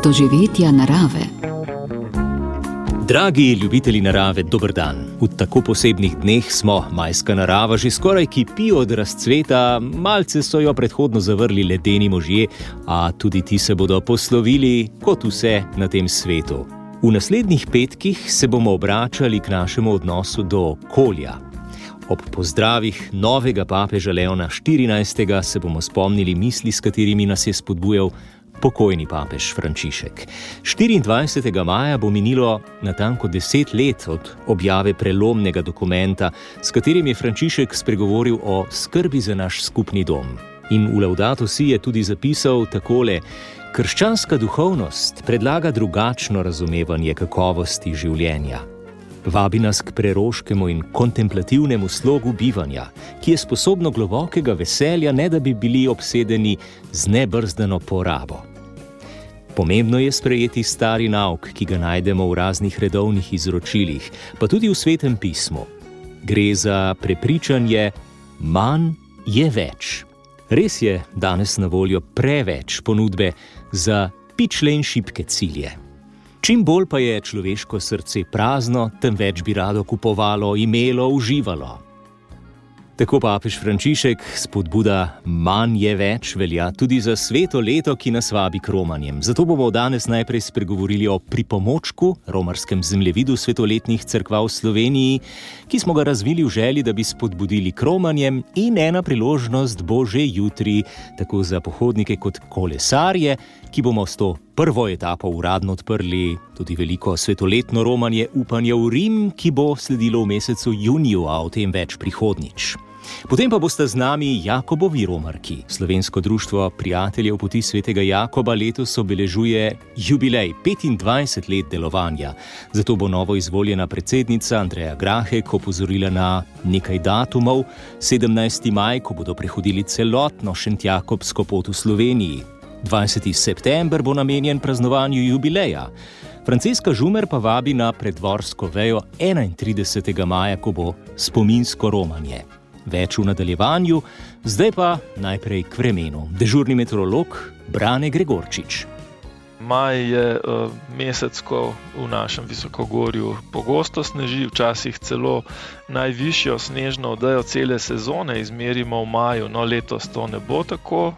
doživetja narave. Dragi ljubitelji narave, dober dan. V tako posebnih dneh smo, majska narava že skoraj kipi od razcveta, malce so jo predhodno zavrli ledeni možje, a tudi ti se bodo poslovili kot vse na tem svetu. V naslednjih petkih se bomo obračali k našemu odnosu do okolja. Ob pozdravih novega papeža Leona XIV. Se bomo spomnili misli, s katerimi nas je spodbujal pokojni papež Frančišek. 24. maja bo minilo natanko 10 let od objave prelomnega dokumenta, s katerim je Frančišek spregovoril o skrbi za naš skupni dom. In v Laudato Si je tudi zapisal takole: krščanska duhovnost predlaga drugačno razumevanje kakovosti življenja. Vabi nas k preroškemu in kontemplativnemu slogu bivanja, ki je sposobno globokega veselja, ne da bi bili obsedeni z nebrzdano porabo. Pomembno je sprejeti stari nauk, ki ga najdemo v raznih redovnih izročilih, pa tudi v Svetem pismu. Gre za prepričanje, manj je več. Res je danes na voljo preveč ponudbe za pičle in šibke cilje. Čim bolj pa je človeško srce prazno, tem več bi rado kupovalo, imelo, uživalo. Tako papež Frančišek spodbuda manj je več velja tudi za sveto leto, ki nas vabi k romanjem. Zato bomo danes najprej spregovorili o pripomočku, romarskem zemljevidu svetoletnih cerkva v Sloveniji, ki smo ga razvili v želji, da bi spodbudili k romanjem, in ena priložnost bo že jutri, tako za pohodnike kot kolesarje, ki bomo s to prvo etapo uradno odprli tudi veliko svetoletno romanje Upanje v Rim, ki bo sledilo v mesecu juniju, a o tem več prihodnjič. Potem pa bosta z nami Jakobovi romarki. Slovensko društvo prijateljev poti svetega Jakoba letos obeležuje jubilej 25 let delovanja. Zato bo novo izvoljena predsednica Andreja Grahek opozorila na nekaj datumov. 17. maj, ko bodo prehodili celotno šentjakobsko pot v Sloveniji. 20. september bo namenjen praznovanju jubileja. Franceska Žumer pa vabi na predvorsko vejo 31. maja, ko bo spominsko romanje. Več v nadaljevanju, zdaj pa najprej k vremenu. Dežurni meteorolog Brane Gregorčič. Maj je mesec, ko v našem visokogorju pogosto sneži, včasih celo najvišjo snežno odejo cele sezone izmerimo v maju. No, letos to ne bo tako,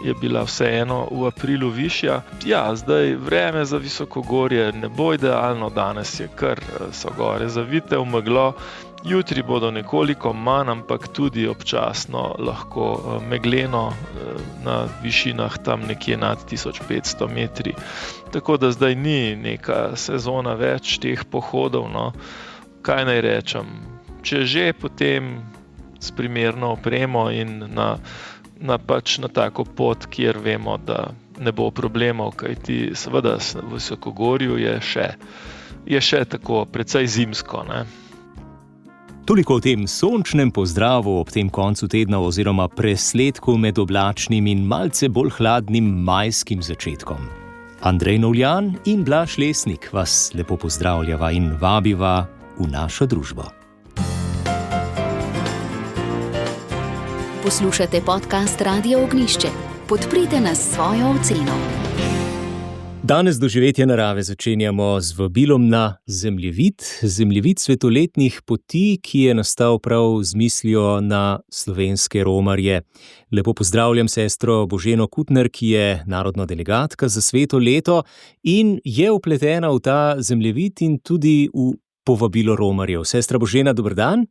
je bila vseeno v aprilu višja. Ja, zdaj vreme za visokogorje ne bo idealno, danes je kar so gore zavite v meglo. Jutri bodo nekoliko manj, ampak tudi občasno lahko megleno na višinah tam nekje nad 1500 metri. Tako da zdaj ni neka sezona več teh pohodov, no. Kaj naj rečem? Če že, potem s primerno opremo in na tako pot, kjer vemo, da ne bo problemov, kajti seveda v visokogorju je še tako precej zimsko, ne. Toliko o tem sončnem pozdravu ob tem koncu tedna oziroma presledku med oblačnim in malce bolj hladnim majskim začetkom. Andrej Novljan in Blaž Lesnik vas lepo pozdravljava in vabiva v našo družbo. Poslušate podcast Radio Ognjišče. Podprite nas s svojo oceno. Danes doživetja narave začenjamo z vabilom na zemljevid svetoletnih poti, ki je nastal prav z mislijo na slovenske romarje. Lepo pozdravljam sestro Boženo Kutner, ki je narodna delegatka za sveto leto in je vpletena v ta zemljevid in tudi v povabilo romarjev. Sestra Božena, dober dan.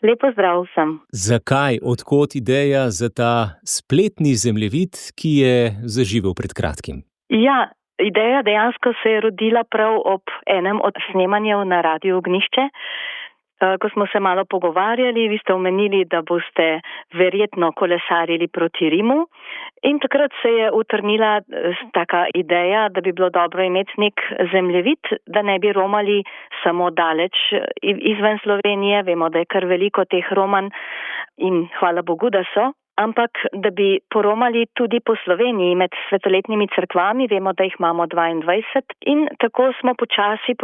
Lep pozdrav vsem. Zakaj, odkot ideja za ta spletni zemljevid, ki je zaživel pred kratkim? Ja, ideja dejansko se je rodila prav ob enem od snemanjev na Radiu Ognjišče. Ko smo se malo pogovarjali, vi ste omenili, da boste verjetno kolesarili proti Rimu. In takrat se je utrnila taka ideja, da bi bilo dobro imeti nek zemljevid, da ne bi romali samo daleč izven Slovenije. Vemo, da je kar veliko teh romanj in hvala Bogu, da so. Ampak da bi poromali tudi po Sloveniji med svetoletnimi cerkvami, vemo, da jih imamo 22 in tako smo počasi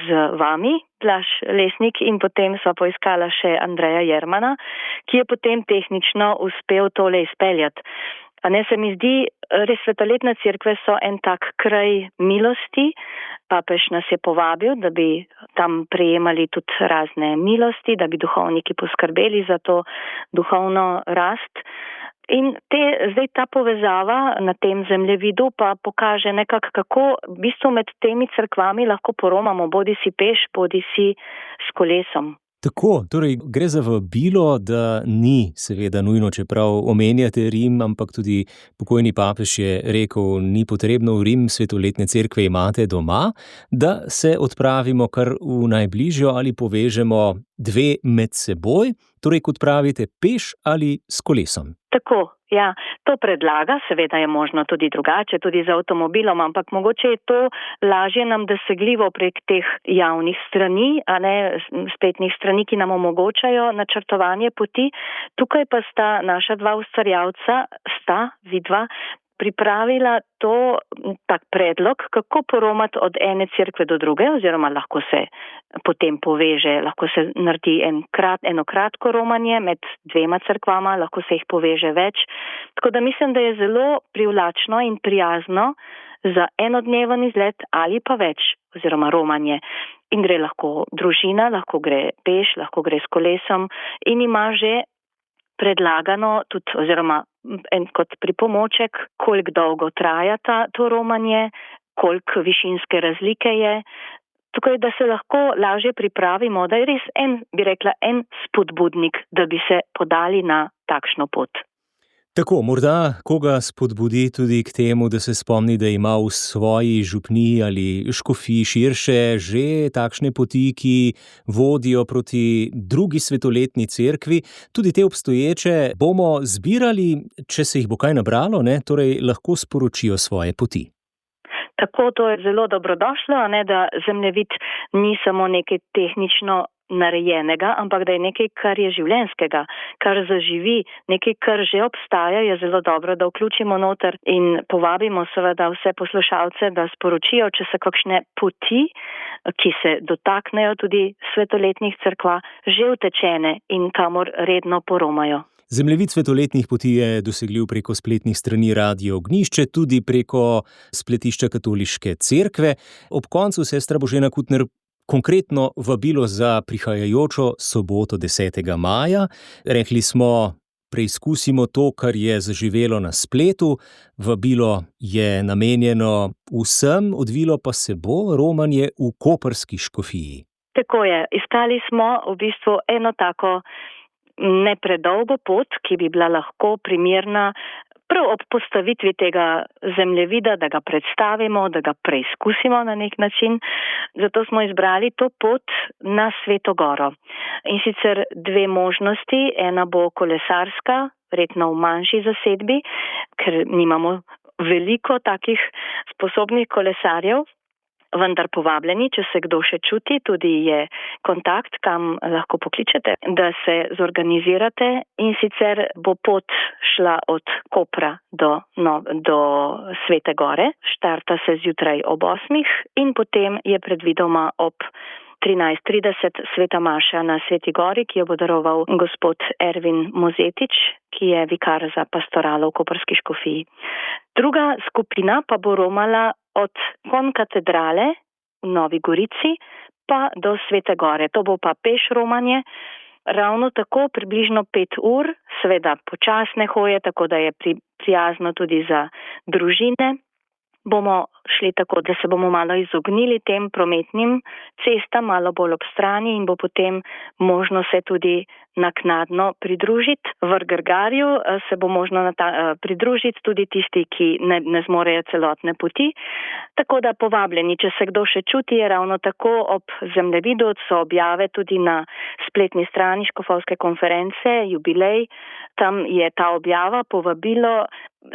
z vami, Blaž Lesnik, in potem sva poiskala še Andreja Jermana, ki je potem tehnično uspel tole izpeljati. A ne, se mi zdi, res svetoletne cerkve so en tak kraj milosti. Papež nas je povabil, da bi tam prejemali tudi razne milosti, da bi duhovniki poskrbeli za to duhovno rast. In zdaj ta povezava na tem zemljevidu pa pokaže nekako, kako v bistvu med temi cerkvami lahko poromamo, bodi si peš, bodi si s kolesom. Tako, torej gre za vabilo, da ni seveda nujno, čeprav omenjate Rim, ampak tudi pokojni papež je rekel, ni potrebno v Rim, svetoletne cerkve imate doma, da se odpravimo kar v najbližjo ali povežemo dve med seboj, torej kot pravite, peš ali s kolesom. Tako, ja, to predlaga, seveda je možno tudi drugače, tudi z avtomobilom, ampak mogoče je to lažje nam dosegljivo prek teh javnih strani, a ne spletnih strani, ki nam omogočajo načrtovanje poti. Tukaj pa sta naša dva ustvarjalca, vidva, pripravila tak predlog, kako poromati od ene cerkve do druge, oziroma lahko se potem poveže, lahko se naredi eno kratko romanje med dvema cerkvama, lahko se jih poveže več. Tako da mislim, da je zelo privlačno in prijazno za enodneven izlet ali pa več, oziroma romanje. In gre lahko družina, lahko gre peš, lahko gre s kolesom in ima že predlagano tudi, oziroma kot pripomoček, koliko dolgo traja to romanje, koliko višinske razlike je. Tukaj, da se lahko lažje pripravimo, da je res en spodbudnik, da bi se podali na takšno pot. Tako, morda koga spodbudi tudi k temu, da se spomni, da ima v svoji župniji ali škofiji širše že takšne poti, ki vodijo proti drugi svetoletni cerkvi. Tudi te obstoječe bomo zbirali, če se jih bo kaj nabralo, torej lahko sporočijo svoje poti. Tako, to je zelo dobrodošlo, da zemljevid ni samo nekaj tehnično narejenega, ampak da je nekaj, kar je življenjskega, kar zaživi, nekaj, kar že obstaja, je zelo dobro, da vključimo noter in povabimo seveda vse poslušalce, da sporočijo, če so kakšne poti, ki se dotaknejo tudi svetoletnih cerkva, že utečene in kamor redno poromajo. Zemljevid svetoletnih poti je dosegljiv preko spletnih strani Radio Ognjišče, tudi preko spletišča Katoliške cerkve. Ob koncu, sestra Božena Kutner, konkretno vabilo za prihajajočo soboto 10. maja. Rekli smo, preizkusimo to, kar je zaživelo na spletu. Vabilo je namenjeno vsem, odvilo pa se bo romanje v koprski škofiji. Tako je. Iskali smo v bistvu eno tako ne predolgo pot, ki bi bila lahko primerna prav ob postavitvi tega zemljevida, da ga predstavimo, da ga preizkusimo na nek način. Zato smo izbrali to pot na Sveto Goro. In sicer dve možnosti. Ena bo kolesarska, verjetno v manjši zasedbi, ker nimamo veliko takih sposobnih kolesarjev, vendar povabljeni, če se kdo še čuti, tudi je kontakt, kam lahko pokličete, da se zorganizirate. In sicer bo pot šla od Kopra do Svete Gore, štarta se zjutraj ob 8 in potem je predvidoma ob 13:30 sveta maša na Sveti Gori, ki jo bo daroval gospod Ervin Mozetič, ki je vikar za pastoralo v koprski škofiji. Druga skupina pa bo romala od Konkatedrale v Novi Gorici pa do Svete Gore. To bo pa peš romanje, ravno tako približno 5 ur, seveda počasne hoje, tako da je prijazno tudi za družine. Bomo šli tako, da se bomo malo izognili tem prometnim cestam, malo bolj ob strani in bo potem možno se tudi naknadno pridružiti. V Grgarju se bo možno pridružiti tudi tisti, ki ne zmorejo celotne poti. Tako da povabljeni, če se kdo še čuti, je ravno tako ob zemljevidu, so objave tudi na spletni strani Škofovske konference, jubilej. Tam je ta objava, povabilo.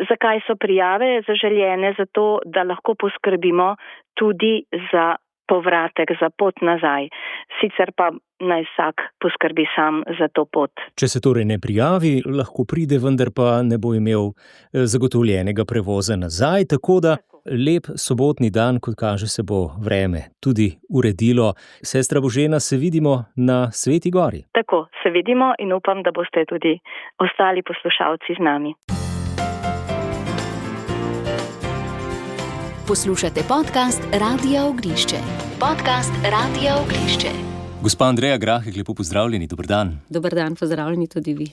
Zakaj so prijave zaželjene? Zato, da lahko poskrbimo tudi za povratek, za pot nazaj. Sicer pa naj vsak poskrbi sam za to pot. Če se torej ne prijavi, lahko pride, vendar pa ne bo imel zagotovljenega prevoza nazaj, tako da lep sobotni dan, kot kaže, se bo vreme tudi uredilo. Sestra Božena, se vidimo na Sveti Gori. Tako, se vidimo in upam, da boste tudi ostali poslušalci z nami. Poslušate podcast Radia Ognišče. Podcast Radia Ognišče. Gospa Andreja Grahek, lepo pozdravljeni, dober dan. Dober dan, pozdravljeni tudi vi.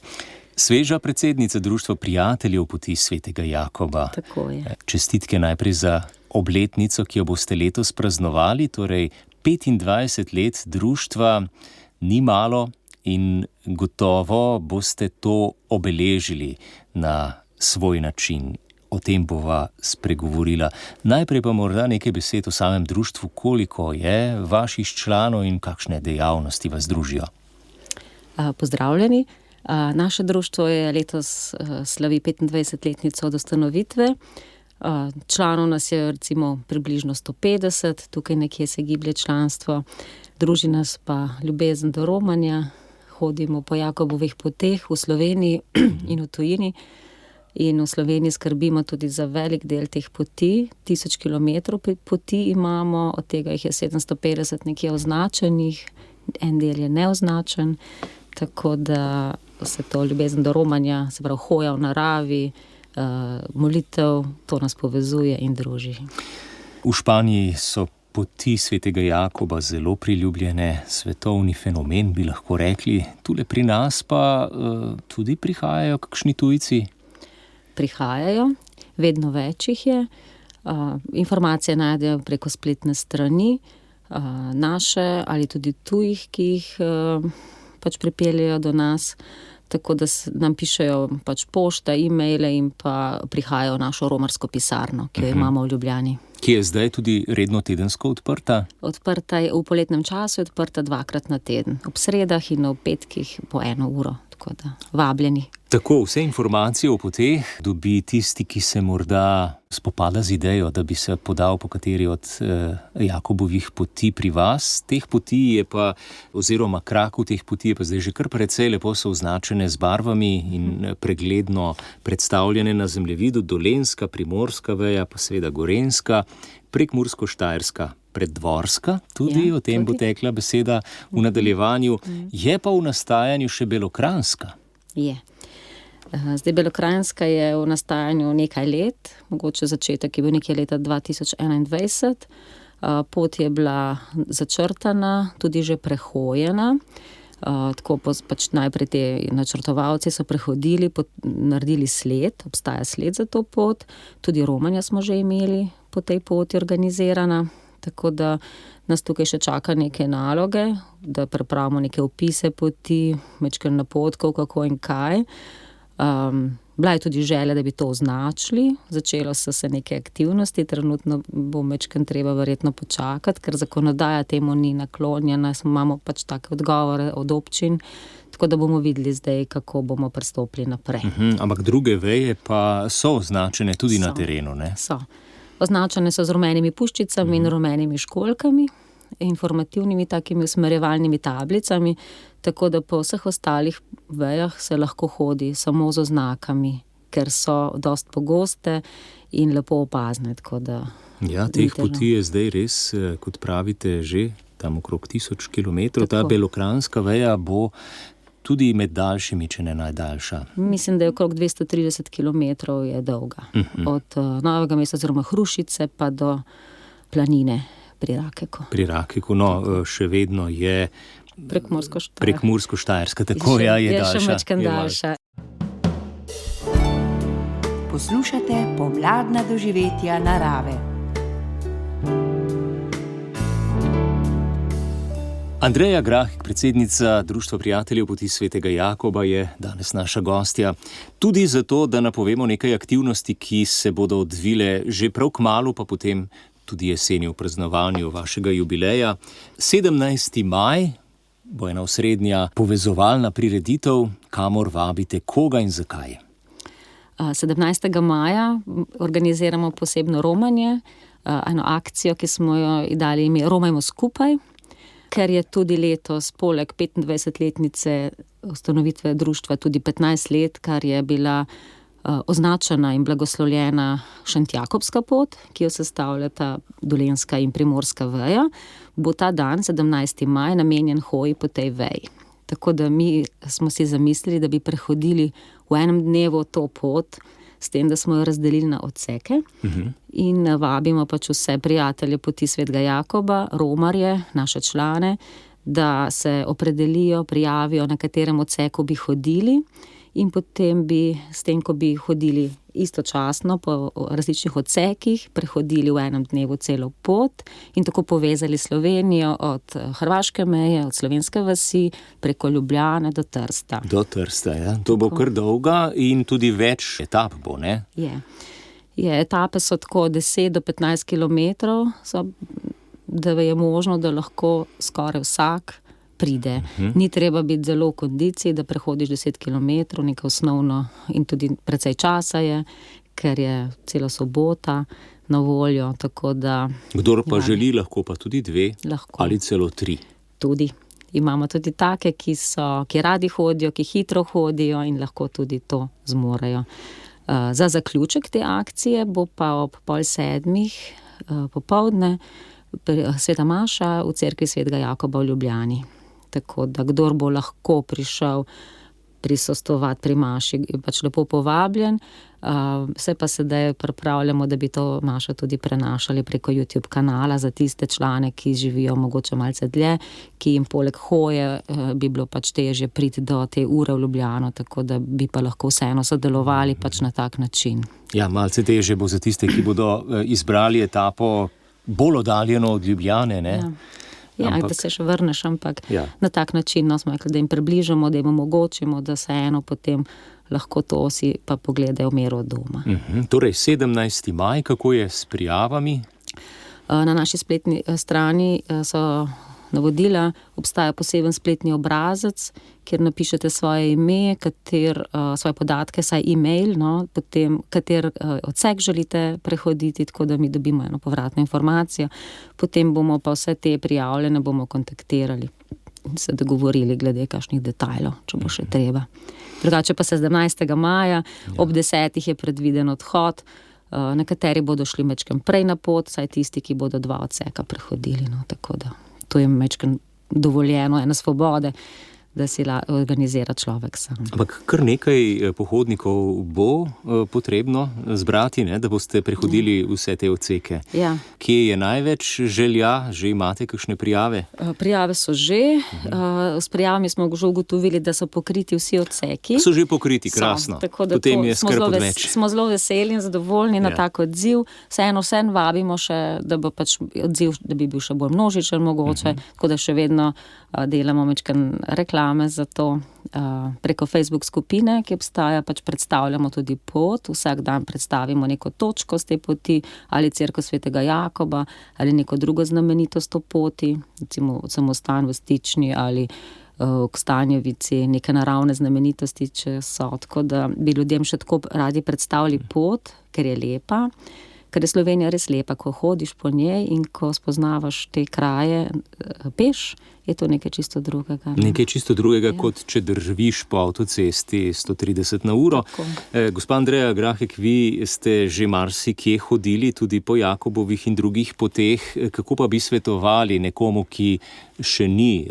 Sveža predsednica Društva prijateljev poti svetega Jakoba. Tako je. Čestitke najprej za obletnico, ki jo boste letos praznovali, torej 25 let društva, ni malo in gotovo boste to obeležili na svoj način. O tem bova spregovorila. Najprej pa morda nekaj besed o samem društvu, koliko je vaših članov in kakšne dejavnosti vas družijo. Pozdravljeni. Naše društvo je letos slavi 25-letnico od ustanovitve. Članov nas je recimo približno 150, tukaj nekje se giblje članstvo. Druži nas pa ljubezen do romanja. Hodimo po Jakobovih poteh v Sloveniji in v tujini. In v Sloveniji skrbimo tudi za velik del teh poti. 1000 kilometrov poti imamo, od tega jih je 750 nekje označenih, en del je neoznačen. Tako da se to ljubezen do romanja, se pravi hoja v naravi, molitev, to nas povezuje in druži. V Španiji so poti svetega Jakoba zelo priljubljene, svetovni fenomen bi lahko rekli. Tule pri nas pa tudi prihajajo kakšni tujci? Prihajajo, vedno več jih je. Informacije najdejo preko spletne strani, naše ali tudi tujih, ki jih pač pripeljejo do nas. Tako da nam pišejo pač pošta, e-maile in pa prihajajo v našo romarsko pisarno, ki jo imamo v Ljubljani. Ki je zdaj tudi redno tedensko odprta? Odprta je v poletnem času, odprta 2-krat na teden. Ob sredah in ob petkih po 1 uro. Tako da vabljeni. Tako, vse informacije o poteh dobi tisti, ki se morda spopada z idejo, da bi se podal po kateri od Jakobovih poti pri vas. Teh poti je pa, oziroma krakov teh poti je pa zdaj že kar precej lepo so označene z barvami in pregledno predstavljene na zemljevidu. Dolenjska, primorska veja, pa seveda gorenjska, prekmursko-štajerska, preddvorska, tudi o tem bo tekla beseda v nadaljevanju. Je pa v nastajanju še belokranjska. Je. Zdaj belokranjska je v nastajanju nekaj let, mogoče začetek je bil nekje leta 2021. Pot je bila začrtana, tudi že prehojena. Tako pač najprej te načrtovalci so prehodili, naredili sled, obstaja sled za to pot. Tudi romanja smo že imeli po tej poti organizirana. Tako da nas tukaj še čaka neke naloge, da pripravimo neke opise poti, majčkeno napotkov, kako in kaj. Bila je tudi želja, da bi to označili. Začelo so se neke aktivnosti, trenutno bo majčkeno treba verjetno počakati, ker zakonodaja temu ni naklonjena, imamo pač take odgovore od občin, tako da bomo videli zdaj, kako bomo pristopili naprej. Ampak druge veje pa so označene tudi na terenu, ne? So. Označene so z rumenimi puščicami in rumenimi školjkami, informativnimi takimi usmerjevalnimi tablicami, tako da po vseh ostalih vejah se lahko hodi samo z oznakami, ker so dosti pogoste in lepo opazne. Ja, teh poti je zdaj res, kot pravite, že tam okrog 1000 kilometrov. Ta belokranjska veja bo tudi med daljšimi, če ne najdaljša. Mislim, da je okrog 230 kilometrov je dolga. Od Novega mesta oziroma Hrušice pa do planine pri Rakeku. Pri Rakeku, še vedno je Prekmursko-štajerska, tako je daljša. Je še majčkeno daljša. Poslušate pomladna doživetja narave. Andreja Grahek, predsednica Društva prijateljev poti svetega Jakoba, je danes naša gostja. Tudi zato, da napovemo nekaj aktivnosti, ki se bodo odvile že prav kmalu, pa potem tudi jeseni v praznovanju vašega jubileja. 17. maj bo ena osrednja povezovalna prireditev, kamor vabite koga in zakaj. 17. maja organiziramo posebno romanje, eno akcijo, ki smo jo dali ime Romajmo skupaj, ker je tudi letos poleg 25-letnice ustanovitve društva tudi 15 let, kar je bila označena in blagoslovljena Šentjakobska pot, ki jo sestavljata Dolenjska in Primorska veja, bo ta dan, 17. maj, namenjen hoji po tej veji. Tako da mi smo si zamislili, da bi prehodili v enem dnevu to pot s tem, da smo jo razdelili na odseke in vabimo pač vse prijatelje Poti svetega Jakoba, romarje, naše člane, da se opredelijo, prijavijo, na katerem odseku bi hodili in potem bi, s tem, ko bi hodili istočasno po različnih odsekih, prehodili v enem dnevu celo pot in tako povezali Slovenijo od hrvaške meje, od slovenske vasi, preko Ljubljane do Trsta. Do Trsta, ja. To bo kar dolga in tudi več etap bo, ne? Etape so tako 10 do 15 kilometrov, da je možno, da lahko skoraj vsak pride. Ni treba biti zelo v kondiciji, da prehodiš 10 kilometrov, nekaj osnovno in tudi precej časa je, ker je cela sobota na voljo, tako da... Kdor pa želi, lahko pa tudi 2 lahko. Ali celo 3. Tudi. Imamo tudi take, ki radi hodijo, ki hitro hodijo in lahko tudi to zmorejo. Za zaključek te akcije bo pa ob 6:30 popoldne sveta maša v cerkvi svetega Jakoba v Ljubljani. Tako da kdor bo lahko prišel prisostvovati pri maši, je pač lepo povabljen. Vse pa sedaj pripravljamo, da bi to mašo tudi prenašali preko YouTube kanala za tiste člane, ki živijo mogoče malce dlje, ki jim poleg hoje bi bilo pač težje priti do te ure v Ljubljano, tako da bi pa lahko vseeno sodelovali pač na tak način. Ja, malce težje bo za tiste, ki bodo izbrali etapo bolj oddaljeno od Ljubljane, ne? Da se še vrneš, ampak na tak način smo rekli, da jim približamo, da jim omogočimo, da se eno potem lahko to si pa pogledajo mero od doma. Torej, 17. maj, kako je s prijavami? Na naši spletni strani so navodila, obstaja poseben spletni obrazec, kjer napišete svoje ime, svoje podatke, saj e-mail, potem kater odsek želite prehoditi, tako da mi dobimo eno povratno informacijo. Potem bomo pa vse te prijavljene bomo kontaktirali in se dogovorili glede kakšnih detajlov, če bo še treba. Drugače pa 17. maja ob 10. je predviden odhod. Nekateri bodo šli mečkem prej na pot, saj tisti, ki bodo 2 odseka prehodili, tako da to je mečkem dovoljeno, ene svobode, da si organizira človek sam. Ampak kar nekaj pohodnikov bo potrebno zbrati, ne, da boste prehodili vse te odseke. Ja. Kje je največ želja? Že imate kakšne prijave? Prijave so že. S prijavami smo že ugotovili, da so pokriti vsi odseki. So že pokriti, krasno. Potem je skrb odveč. Smo zelo veseli in zadovoljni na tak odziv. Vseeno vabimo še, da bo pač odziv, da bi bil še bolj množičen mogoče, tako da še vedno delamo mečken reklame za to. Preko Facebook skupine, ki obstaja, pač predstavljamo tudi pot. Vsak dan predstavimo neko točko z te poti, ali cerkev svetega Jakoba, ali neko drugo znamenitost o poti, recimo samostan v Stični ali v Kstanjevici, neke naravne znamenitosti, če so. Tako da bi ljudem še tako radi predstavili pot, ker je lepa. Ker je Slovenija res lepa, ko hodiš po njej in ko spoznavaš te kraje peš, je to nekaj čisto drugega. Nekaj čisto drugega, kot če držiš po avtocesti 130 na uro. Gospa Andreja Grahek, vi ste že marsikje hodili, tudi po Jakobovih in drugih poteh. Kako pa bi svetovali nekomu, ki še ni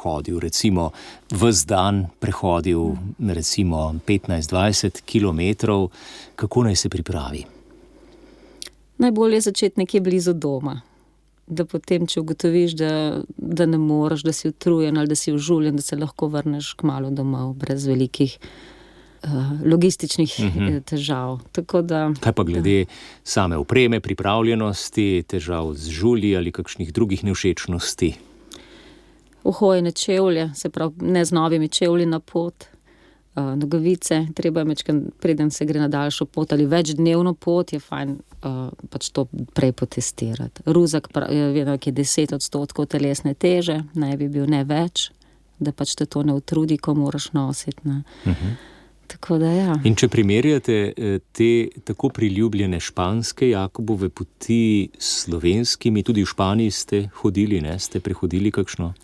hodil, recimo ves dan prehodil, recimo 15-20 kilometrov, kako naj se pripravi? Najbolje je začeti nekje blizu doma, da potem, če ugotoviš, da ne moreš, da si utrujen ali da si užuljen, da se lahko vrneš kmalu domov, brez velikih logističnih težav. Tako da, kaj pa glede same opreme, pripravljenosti, težav z žulji ali kakšnih drugih nevšečnosti? Uhojene čevlje, se pravi, ne z novimi čevlji na pot. Nogavice, treba je preden se gre na daljšo pot ali večdnevno pot, je fajn pač to prej potestirati. Ruzak je 10% telesne teže, naj bi bil ne več, da pač te to ne utrudi, ko moraš nositi. Tako da ja. In če primerjate te tako priljubljene španske Jakobove poti s slovenskimi, tudi v Španiji ste hodili, ne? Ste prehodili kakšno?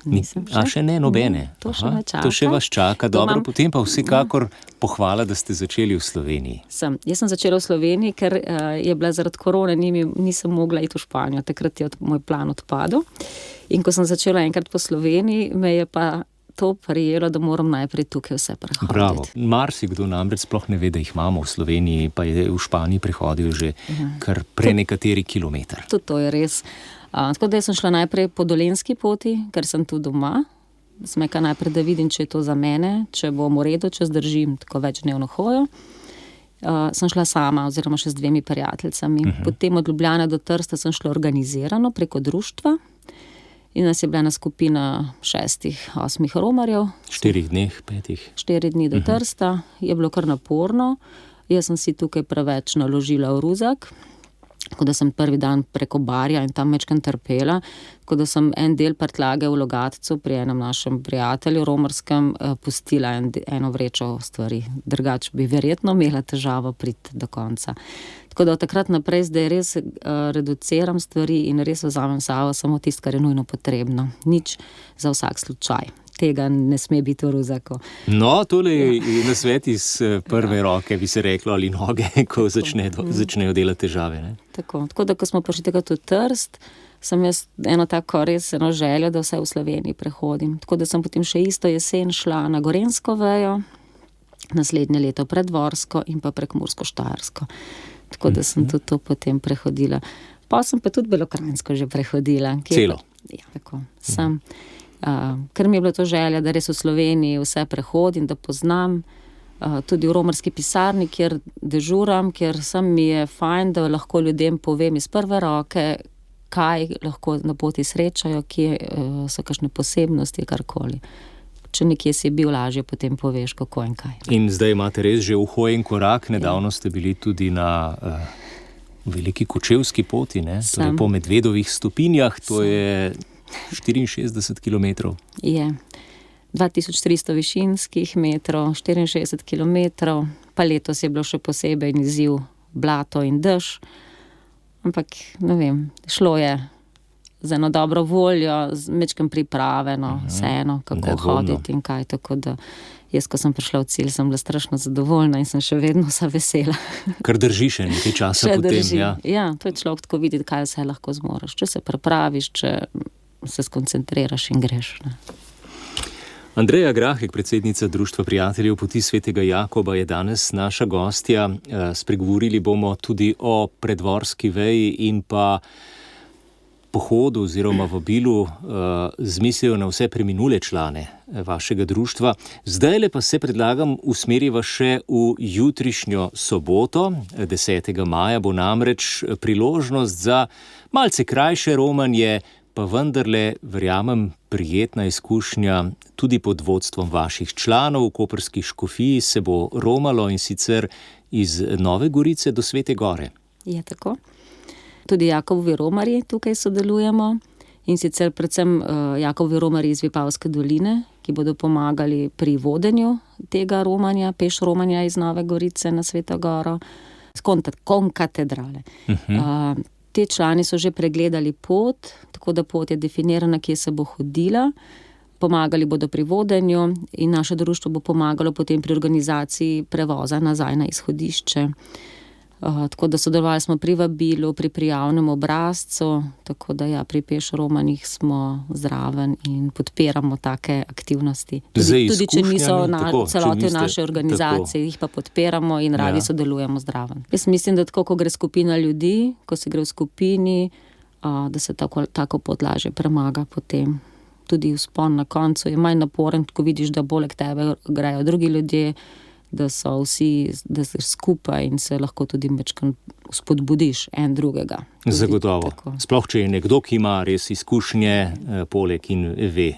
Še ne, nobene. To še me čaka. To še vas čaka, dobro, potem pa vsekakor pohvala, da ste začeli v Sloveniji. Jaz sem začela v Sloveniji, ker je bila zaradi korone, nisem mogla iti v Španijo, takrat je moj plan odpadel. In ko sem začela enkrat po Sloveniji, me je pa to prijelo, da moram najprej tukaj vse prehoditi. Bravo. Marsikdo namreč sploh ne ve, da jih imamo v Sloveniji, pa je v Španiji prehodil že kar nekateri kilometer. Tudi to je res. Tako da sem šla najprej po dolenski poti, ker sem tu doma. Smeka najprej, da vidim, če je to za mene, če bom v redu, če zdržim tako večdnevno hojo. Sem šla sama oziroma še z 2 prijateljicami. Potem od Ljubljane do Trsta sem šla organizirano preko društva in nas je bila ena skupina 6-8 romarjev. 4 dneh, 5. 4 dni do Trsta, je bilo kar naporno. Jaz sem si tukaj preveč naložila v ruzak, tako da sem prvi dan preko Barja in tam večkrat trpela, tako da sem en del prtljage v Logatcu pri enem našem prijatelju romarskem pustila eno vrečo stvari. Drugače bi verjetno imela težavo priti do konca. Tako da od takrat naprej zdaj res reduciram stvari in res vzamem sabo samo tisto, kar je nujno potrebno. Nič za vsak slučaj. Tega ne sme biti v ruzaku. No, tole je nasvet iz prve roke, bi se reklo, ali noge, ko začnejo delati težave. Ne? Tako da, ko smo prišli takrat v Trst, sem jaz eno željo, da vse v Sloveniji prehodim. Tako da sem potem še isto jesen šla na Gorenjsko vejo, naslednje leto Predvorsko in pa Prekmursko-Štajersko. Tako da sem tudi to potem prehodila. Pa sem pa tudi Belokranjsko že prehodila. Celo? Ja, tako. Sem. Ker mi je bila to želja, da res v Sloveniji vse prehodim, da poznam, tudi v romarski pisarni, kjer dežuram, kjer sem mi je fajn, da lahko ljudem povem iz prve roke, kaj lahko na poti srečajo, kje so kakšne posebnosti, karkoli. Če nekje si bil, lažje potem poveš, kako in kaj. In zdaj imate res že uhojen korak, nedavno ste bili tudi na veliki kočevski poti, ne? Torej po Medvedovih stopinjah, to je 64 kilometrov. Je. 2300 višinskih metrov, 64 kilometrov, pa letos je bilo še posebej izziv blato in dež. Ampak, ne vem, šlo je z eno dobro voljo, z mečkem pripraveno, vseeno, kako hoditi in kaj, tako da jaz, ko sem prišla v cilj, sem bila strašno zadovoljna in sem še vedno vsa vesela. Kar drži še nekaj časa potem, ja. Ja, to je človek tako videti, kaj vse lahko zmoriš. Če se pripraviš, če se skoncentriraš in greš. Ne. Andreja Grahek, predsednica Društva prijateljev poti svetega Jakoba, je danes naša gostja. Spregovorili bomo tudi o Predvorski veji in pa pohodu oziroma vabilu z mislijo na vse preminule člane vašega društva. Zdajle pa se predlagam usmeriva še v jutrišnjo soboto. 10. maja bo namreč priložnost za malce krajše romanje, pa vendarle, verjamem, prijetna izkušnja tudi pod vodstvom vaših članov. V koprski škofiji se bo romalo in sicer iz Nove Gorice do Svete Gore. Je tako. Tudi Jakobovi romarji tukaj sodelujemo in sicer predvsem Jakobovi romarji iz Vipavske doline, ki bodo pomagali pri vodenju tega romanja, peš romanja iz Nove Gorice na Sveto Goro, s konkatedrale. Te člani so že pregledali pot, tako da pot je definirana, kje se bo hodila. Pomagali bodo pri vodenju in naše društvo bo pomagalo potem pri organizaciji prevoza nazaj na izhodišče. Tako da sodelovali smo pri vabilu, pri prijavnem obrazcu, tako da ja, pri peš romanjih smo zraven in podpiramo take aktivnosti. Tudi če niso celoti v naši organizaciji, jih pa podpiramo in radi sodelujemo zraven. Jaz mislim, da tako, ko gre skupina ljudi, ko se gre v skupini, da se tako pot lažje premaga potem. Tudi vzpon na koncu je manj naporen, ko vidiš, da poleg tebe grejo drugi ljudje, da so vsi, da si skupaj in se lahko tudi večkrat spodbudiš en drugega. Zagotovo. Sploh, če je nekdo, ki ima res izkušnje, poleg in ve,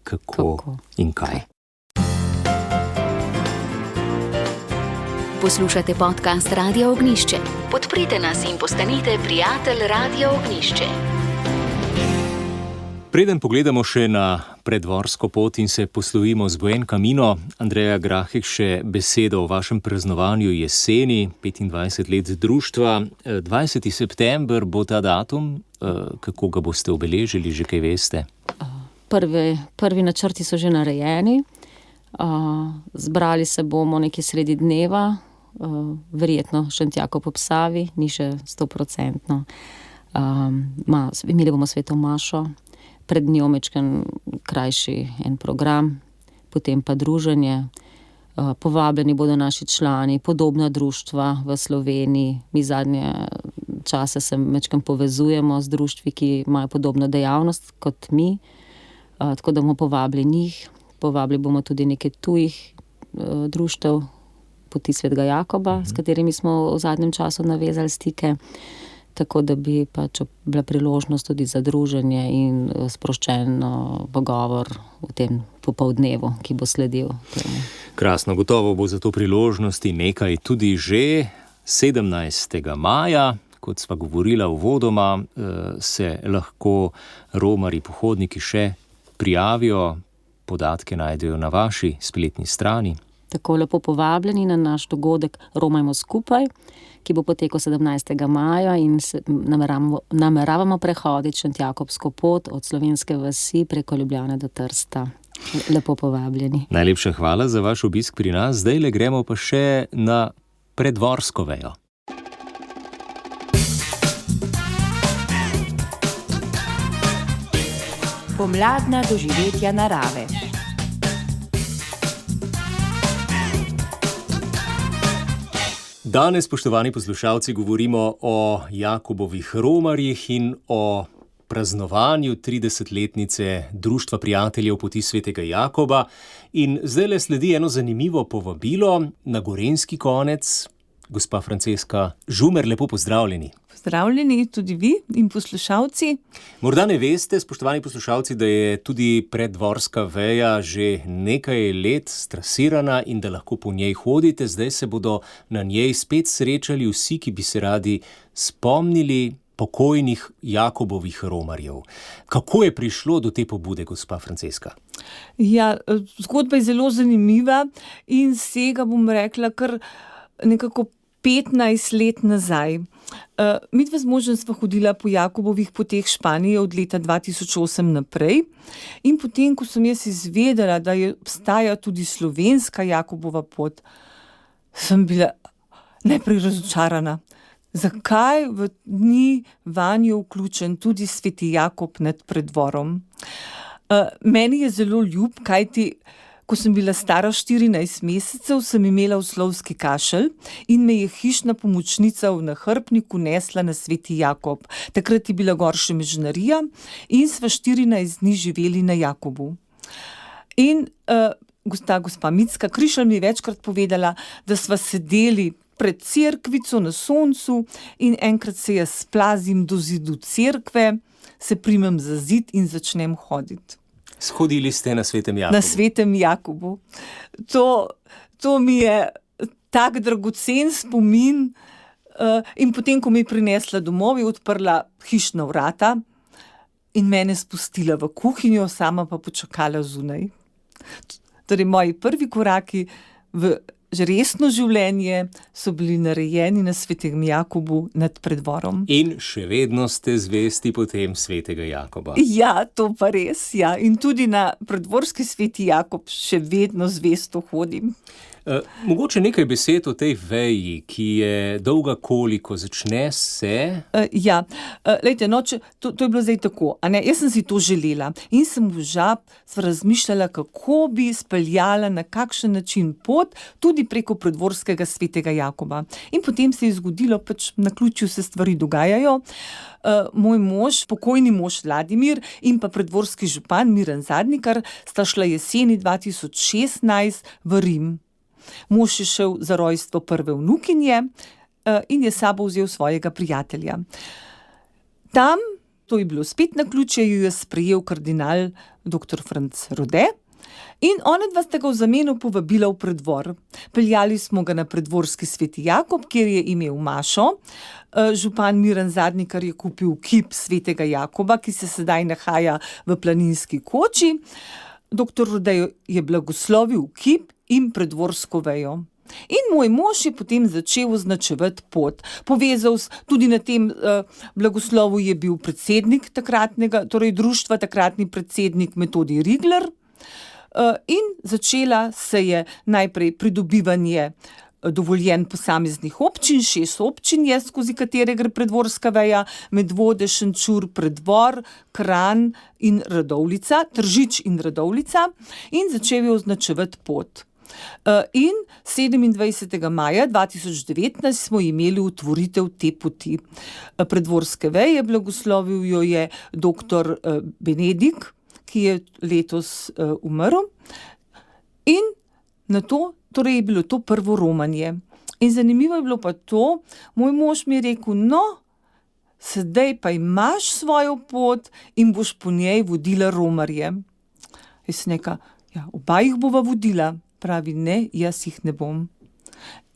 kako in kaj. Poslušate podcast Radia Ognjišče. Podprite nas in postanite prijatelj Radia Ognjišče. Preden pogledamo še na Predvorsko pot in se poslovimo z Buen Camino, Andreja Grahek, še besedo o vašem praznovanju jeseni, 25 let društva. 20. september bo ta datum, kako ga boste obeležili, že kaj veste? Prvi načrti so že narejeni. Zbrali se bomo nekje sredi dneva, verjetno Šentjakov ob Savi, ni še 100%. Imeli bomo sveto mašo, pred njo mečken krajši en program potem pa druženje. Povabljeni bodo naši člani, podobna društva v Sloveniji. Mi zadnje čase se večkrat povezujemo z društvi, ki imajo podobno dejavnost kot mi, tako da bomo povabili njih. Povabili bomo tudi nekaj tujih društev, Poti svetega Jakoba, s katerimi smo v zadnjem času navezali stike, tako da bi pač bila priložnost tudi za druženje in sproščeno pogovor v tem popoldnevu, ki bo sledil. Krasno, gotovo bo za to priložnosti nekaj tudi že 17. maja, kot sva govorila uvodoma, se lahko romarji, pohodniki še prijavijo, podatke najdejo na vaši spletni strani. Tako lepo povabljeni na naš dogodek Romajmo skupaj, ki bo potekal 17. maja in nameravamo prehoditi Šentjakobsko pot od Slovenske vasi preko Ljubljane do Trsta. Lepo povabljeni. Najlepša hvala za vaš obisk pri nas. Zdajle gremo pa še na Preddvorsko vejo. Pomladna doživetja narave. Danes, spoštovani poslušalci, govorimo o Jakobovih romarjih in o praznovanju 30-letnice Društva prijateljev Poti svetega Jakoba. In zdajle sledi eno zanimivo povabilo na gorenjski konec. Gospa Franceska Žumer, lepo pozdravljeni. Pozdravljeni tudi vi in poslušalci. Morda ne veste, spoštovani poslušalci, da je tudi Preddvorska veja že nekaj let strasirana in da lahko po njej hodite. Zdaj se bodo na njej spet srečali vsi, ki bi se radi spomnili pokojnih Jakobovih romarjev. Kako je prišlo do te pobude, gospa Franceska? Ja, zgodba je zelo zanimiva in sega, bom rekla, kar nekako 15 let nazaj. Midva z možem sva hodila po Jakobovih poteh Španije od leta 2008 naprej in potem, ko sem jaz izvedela, da obstaja tudi slovenska Jakobova pot, sem bila najprej razočarana. Zakaj ni vanjo vključen tudi sveti Jakob nad Preddvorom? Meni je zelo ljub, kajti ko sem bila stara 14 mesecev, sem imela oslovski kašelj in me je hišna pomočnica v nahrbtniku nesla na sveti Jakob. Takrat je bila gor še mežnarija in sva 14 dni živeli na Jakobu. In gospa Micka Krišelj mi je večkrat povedala, da sva sedeli pred cerkvico na soncu in enkrat se jaz splazim do zidu cerkve, se primem za zid in začnem hoditi. Shodili ste na svetem Jakobu. Na svetem Jakobu. To mi je tak dragocen spomin. In potem, ko mi je prinesla domov, je odprla hišna vrata in mene spustila v kuhinjo, sama pa počakala zunaj. Torej, moji prvi koraki v resno življenje so bili narejeni na svetem Jakobu nad Preddvorom. In še vedno ste zvesti potem svetega Jakoba. Ja, to pa res, ja. In tudi na Preddvorski sveti Jakob še vedno zvesto hodim. Mogoče nekaj besed o tej veji, ki je dolga koliko, začne se... Lejte, to je bilo zdaj tako, a ne, jaz sem si to želela in sem v žab razmišljala, kako bi speljala na kakšen način pot tudi preko Preddvorskega svetega Jakoba. In potem se je zgodilo, pač naključju se stvari dogajajo. Moj mož, pokojni mož Vladimir in pa preddvorski župan Miran Zadnikar sta šla jeseni 2016 v Rim. Mož je šel za rojstvo prve vnukinje in je sabo vzel svojega prijatelja. Tam, to je bilo spet naključje, jo je sprejel kardinal dr. Franc Rode in onadva sta ga v zameno povabila v Preddvor. Peljali smo ga na Preddvorski sveti Jakob, kjer je imel mašo. Župan Miran Zadnikar je kupil kip svetega Jakoba, ki se sedaj nahaja v Planinski koči. Dr. Rode je blagoslovil kip in Preddvorsko vejo. In moj mož je potem začel označevati pot. Povezal tudi na tem blagoslovu je bil predsednik takratnega, torej društva, takratni predsednik Metodij Rigler. In začela se je najprej pridobivanje dovoljen posameznih občin, 6 občin je, skozi katere gre predvorska veja, Medvode, Šenčur, Preddvor, Kranj in Radovljica, Tržič in Radovljica, in začel je označevati pot. In 27. maja 2019 smo imeli utvoritev te poti. Predvorske veje, blagoslovil jo je dr. Benedik, ki je letos umrl. In na to, torej je bilo to prvo romanje. In zanimivo je bilo pa to, moj mož mi je rekel, no, sedaj pa imaš svojo pot in boš po njej vodila romarje. Jaz sem rekla, ja, oba jih bova vodila. Pravi, ne, jaz jih ne bom.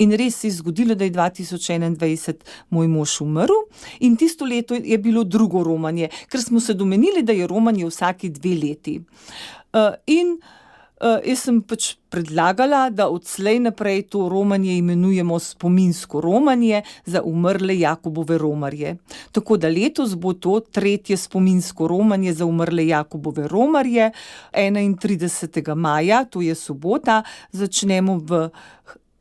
In res se je zgodilo, da je 2021 moj mož umrl in tisto leto je bilo drugo romanje, ker smo se domenili, da je romanje vsaki 2 leti. Jaz sem pač predlagala, da odslej naprej to romanje imenujemo spominsko romanje za umrle Jakobove romarje. Tako da letos bo to 3. spominsko romanje za umrle Jakobove romarje. 31. maja, to je sobota, začnemo v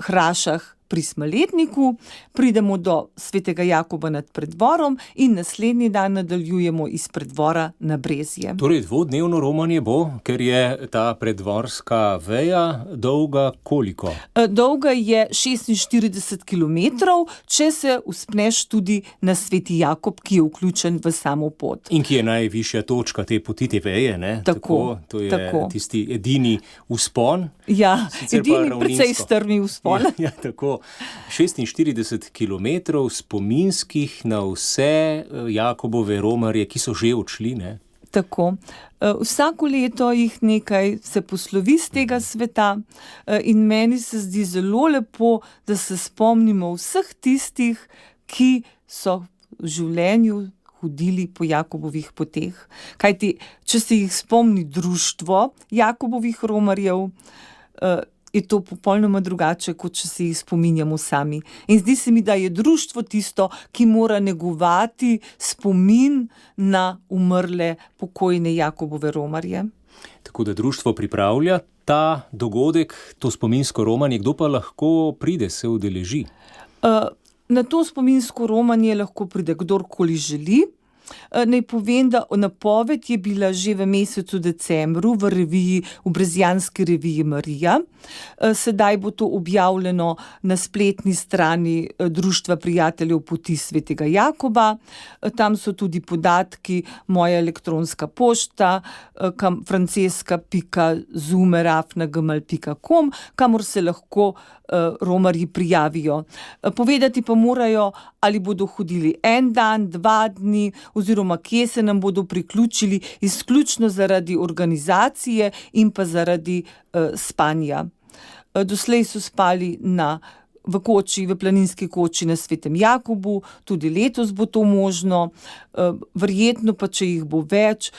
Hrašah pri Smaletniku, pridemo do Svetega Jakoba nad Preddvorom in naslednji dan nadaljujemo iz Preddvora na Brezje. Torej, 2-dnevno romanje bo, ker je ta preddvorska veja dolga koliko? Dolga je 46 kilometrov, če se vzpneš tudi na Sveti Jakob, ki je vključen v samo pot. In ki je najvišja točka te poti, te veje, ne? Tako, to je tako. Tisti edini vzpon. Ja, Sicer pa edini ravninsko. precej strmi vzpon. Ja, tako. 46 kilometrov spominskih na vse Jakobove romarje, ki so že odšli, ne? Tako. Vsako leto jih nekaj se poslovi z tega sveta in meni se zdi zelo lepo, da se spomnimo vseh tistih, ki so v življenju hodili po Jakobovih poteh. Kajti, če se jih spomni društvo Jakobovih romarjev, je to popolnoma drugače, kot če se jih spominjamo sami. In zdi se mi, da je društvo tisto, ki mora negovati spomin na umrle pokojne Jakobove romarje. Tako da društvo pripravlja ta dogodek, to spominsko romanje. Kdo pa lahko pride, se udeleži? Na to spominsko romanje lahko pride kdorkoli želi. Naj povem, da napoved je bila že v mesecu decembru v Brezjanski reviji Marija. Sedaj bo to objavljeno na spletni strani Društva prijateljev poti Svetega Jakoba. Tam so tudi podatki, moja elektronska pošta, francesca.zumer@gmail.com, kamor se lahko romarji prijavijo. Povedati pa morajo, ali bodo hodili 1 dan, 2 dni, oziroma kje se nam bodo priključili, izključno zaradi organizacije in pa zaradi spanja. Doslej so spali v planinski koči na Svetem Jakobu, tudi letos bo to možno, verjetno pa, če jih bo več,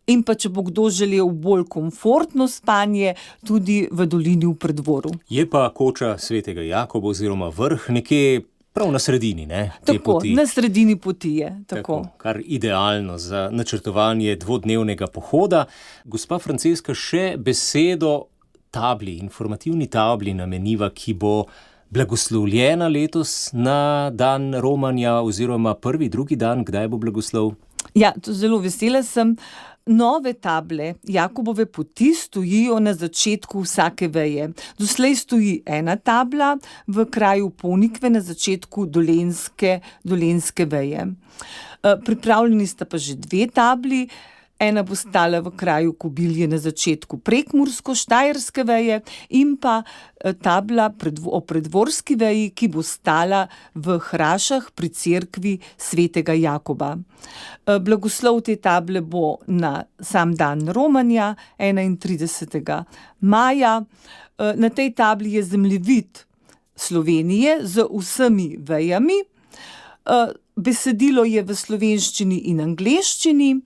in pa če bo kdo želel bolj komfortno spanje, tudi v dolini v Preddvoru. Je pa koča Svetega Jakoba oziroma vrh nekje prav na sredini, ne? Te Tako, poti. na sredini poti je. Tako. Kar idealno za načrtovanje 2-dnevnega pohoda. Gospa Franceska, še besedo tabli, informativni tabli nameniva, ki bo blagoslovljena letos na dan romanja oziroma prvi, drugi dan, kdaj bo blagoslov? Ja, to zelo vesela sem. Nove table Jakobove poti stojijo na začetku vsake veje. Doslej stoji ena tabla v kraju Ponikve na začetku dolenjske veje. Pripravljeni sta pa že 2 tabli. Ena bo stala v kraju Kobilje na začetku prekmursko-štajerske veje in pa tabla o preddvorski veji, ki bo stala v Hrašah pri cerkvi Svetega Jakoba. Blagoslov te table bo na sam dan romanja, 31. maja. Na tej tabli je zemljevid Slovenije z vsemi vejami. Besedilo je v slovenščini in angleščini,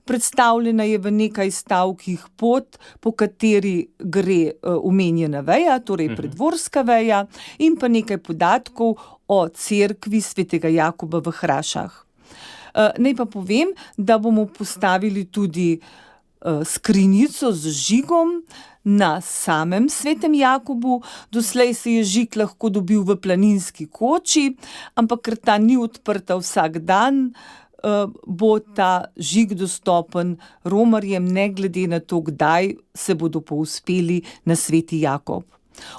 predstavljena je v nekaj stavkih pot, po kateri gre omenjena veja, torej preddvorska veja, in pa nekaj podatkov o cerkvi Svetega Jakoba v Hrašah. Naj pa povem, da bomo postavili tudi skrinjico z žigom na samem Svetem Jakobu. Doslej se je žig lahko dobil v Planinski koči, ampak ker ta ni odprta vsak dan, bo ta žig dostopen romarjem, ne glede na to, kdaj se bodo povzpeli na Sveti Jakob.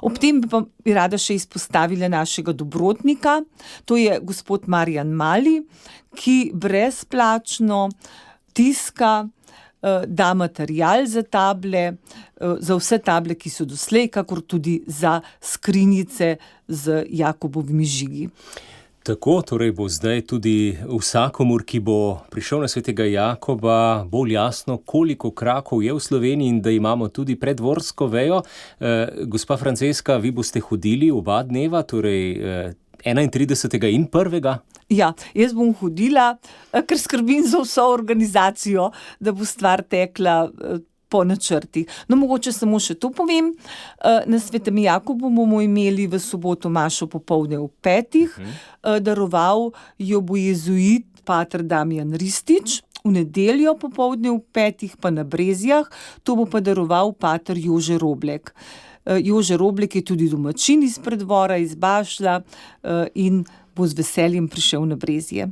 Ob tem pa bi rada še izpostavila našega dobrotnika, to je gospod Marjan Mali, ki brezplačno tiska, da material za table, za vse table, ki so doslej, kakor tudi za skrinjice z Jakobovimi žigi. Tako, torej bo zdaj tudi vsakomur, ki bo prišel na Svetega Jakoba, bolj jasno, koliko krakov je v Sloveniji in da imamo tudi preddvorsko vejo. Gospa Franceska, vi boste hodili oba dneva, torej 31. in 1. Ja, jaz bom hodila, ker skrbim za vso organizacijo, da bo stvar tekla po načrtih. No, mogoče samo še to povem. Na Svetem Jakobu bomo imeli v soboto mašo popoldne ob 5. Daroval jo bo jezuit pater Damjan Ristič, v nedeljo popoldne ob 5 pa na Brezjah, to bo pa daroval pater Jože Roblek. Jože Roblek je tudi domačin iz Preddvora, iz Bašlja in bo z veseljem prišel na Brezje.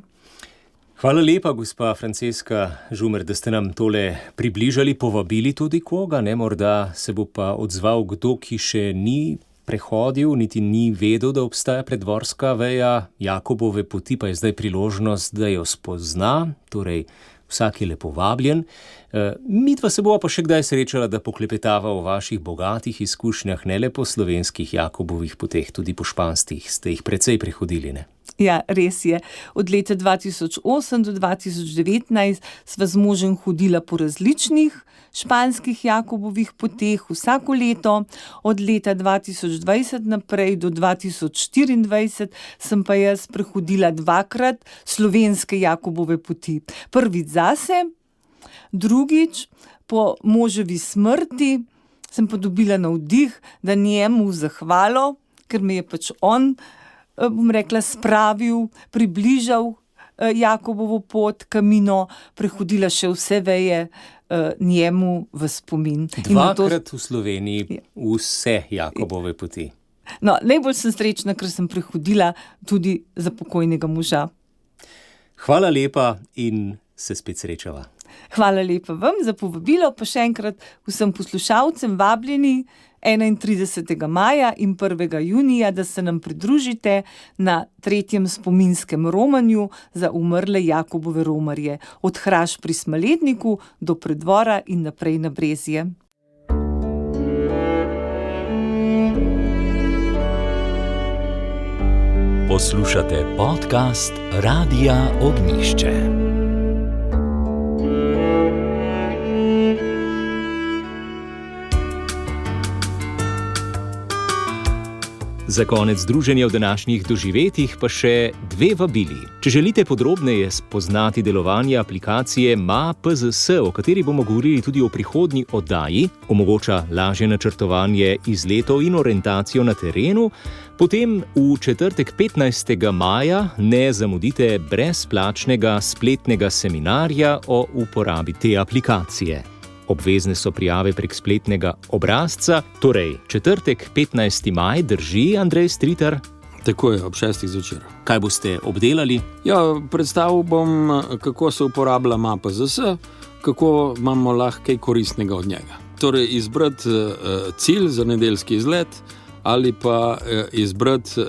Hvala lepa, gospa Franceska Žumer, da ste nam tole približali, povabili tudi koga, ne, morda se bo pa odzval kdo, ki še ni prehodil, niti ni vedel, da obstaja preddvorska veja Jakobove poti, pa je zdaj priložnost, da jo spozna, torej vsak je lepo vabljen. Midva se bova pa še kdaj srečala, da poklepetava o vaših bogatih izkušnjah, ne le po slovenskih Jakobovih poteh, tudi po španskih, ste jih precej prehodili, ne? Ja, res je. Od leta 2008 do 2019 sva z možem hodila po različnih španskih Jakobovih poteh vsako leto. Od leta 2020 naprej do 2024 sem pa jaz prehodila 2-krat slovenske Jakobove poti. Prvič zase, drugič po moževi smrti sem pa dobila navdih, da njemu zahvalo, ker me je pač on, bom rekla, spravil, približal Jakobovo pot, Camino, prehodila še vse veje njemu v spomin. 2-krat v Sloveniji vse Jakobove poti. No, najbolj sem srečna, ker sem prehodila tudi za pokojnega moža. Hvala lepa in se spet srečava. Hvala lepa vam za povabilo, pa še enkrat vsem poslušalcem vabljeni 31. maja in 1. junija, da se nam pridružite na 3. spominskem romanju za umrle Jakobove romarje, od Hraš pri Smaledniku do Preddvora in naprej na Brezje. Poslušate podcast Radia Ognjišče. Za konec druženja v današnjih doživetjih pa še 2 vabili. Če želite podrobneje spoznati delovanje aplikacije MAPZS, o kateri bomo govorili tudi o prihodnji oddaji, omogoča lažje načrtovanje izletov in orientacijo na terenu, potem v četrtek 15. maja ne zamudite brezplačnega spletnega seminarja o uporabi te aplikacije. Obvezne so prijave prek spletnega obrazca, torej četrtek 15. maj, drži, Andrej Stritar? Tako je, ob 6. zvečer. Kaj boste obdelali? Ja, predstavil bom, kako se uporablja MAPZS, kako imamo lahko kaj koristnega od njega. Torej, izbrati cilj za nedeljski izlet ali pa izbrati,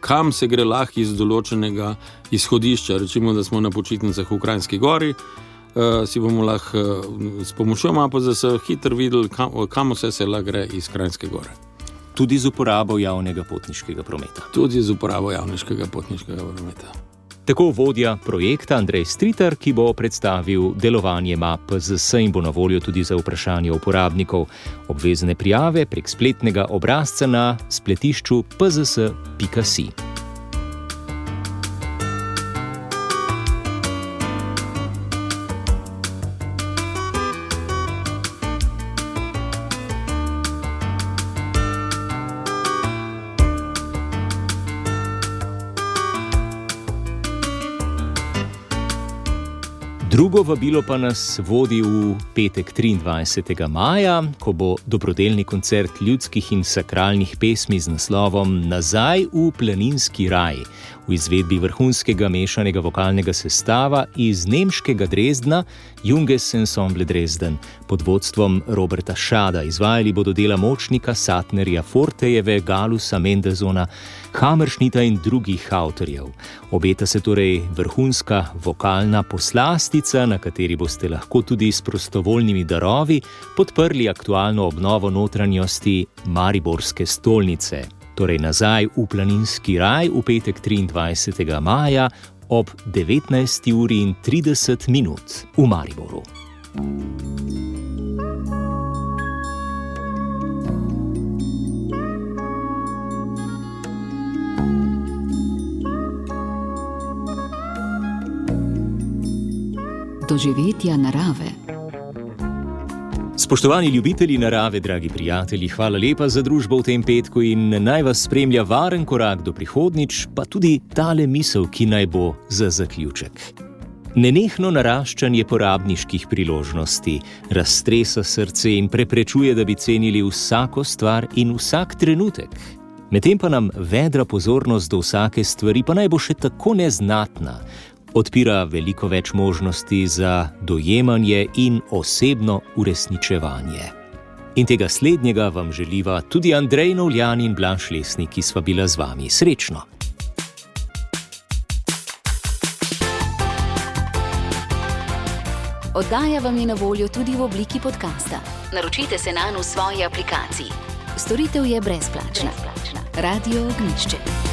kam se gre lahko iz določenega izhodišča. Recimo, da smo na počitnicah v Kranjski Gori, si bomo lahko s pomočjo MAPZS hitro videli, kam vse se lahko gre iz Kranjske Gore. Tudi z uporabo javnega potniškega prometa. Tudi z uporabo javnega potniškega prometa. Tako vodja projekta Andrej Stritar, ki bo predstavil delovanje MAPZS in bo na voljo tudi za vprašanje uporabnikov. Obvezne prijave prek spletnega obrazca na spletišču pzs.si. Drugo vabilo pa nas vodi v petek 23. maja, ko bo dobrodelni koncert ljudskih in sakralnih pesmi z naslovom Nazaj v planinski raj v izvedbi vrhunskega mešanega vokalnega sestava iz nemškega Dresdna Junges Ensemble Dresden pod vodstvom Roberta Schada. Izvajali bodo dela Močnika, Satnerja, Fortejeve, Galusa, Mendelssohna, Hammerschnita in drugih avtorjev. Obeta se torej vrhunska vokalna poslastica, na kateri boste lahko tudi s prostovoljnimi darovi podprli aktualno obnovo notranjosti Mariborske stolnice. Torej nazaj v planinski raj v petek 23. maja ob 19:30 v Mariboru. Doživetja narave. Spoštovani ljubitelji narave, dragi prijatelji, hvala lepa za družbo v tem petku in naj vas spremlja varen korak do prihodnjič, pa tudi tale misel, ki naj bo za zaključek. Nenehno naraščanje porabniških priložnosti raztresa srce in preprečuje, da bi cenili vsako stvar in vsak trenutek. Medtem pa nam vedra pozornost do vsake stvari, pa naj bo še tako neznatna, odpira veliko več možnosti za dojemanje in osebno uresničevanje. In tega slednjega vam želiva tudi Andrej Novljan in Blaž Lesnik, ki sva bila z vami. Srečno! Oddaja vam je na voljo tudi v obliki podcasta. Naročite se nanj v svoji aplikaciji. Storitev je brezplačna. Radio Ognjišče.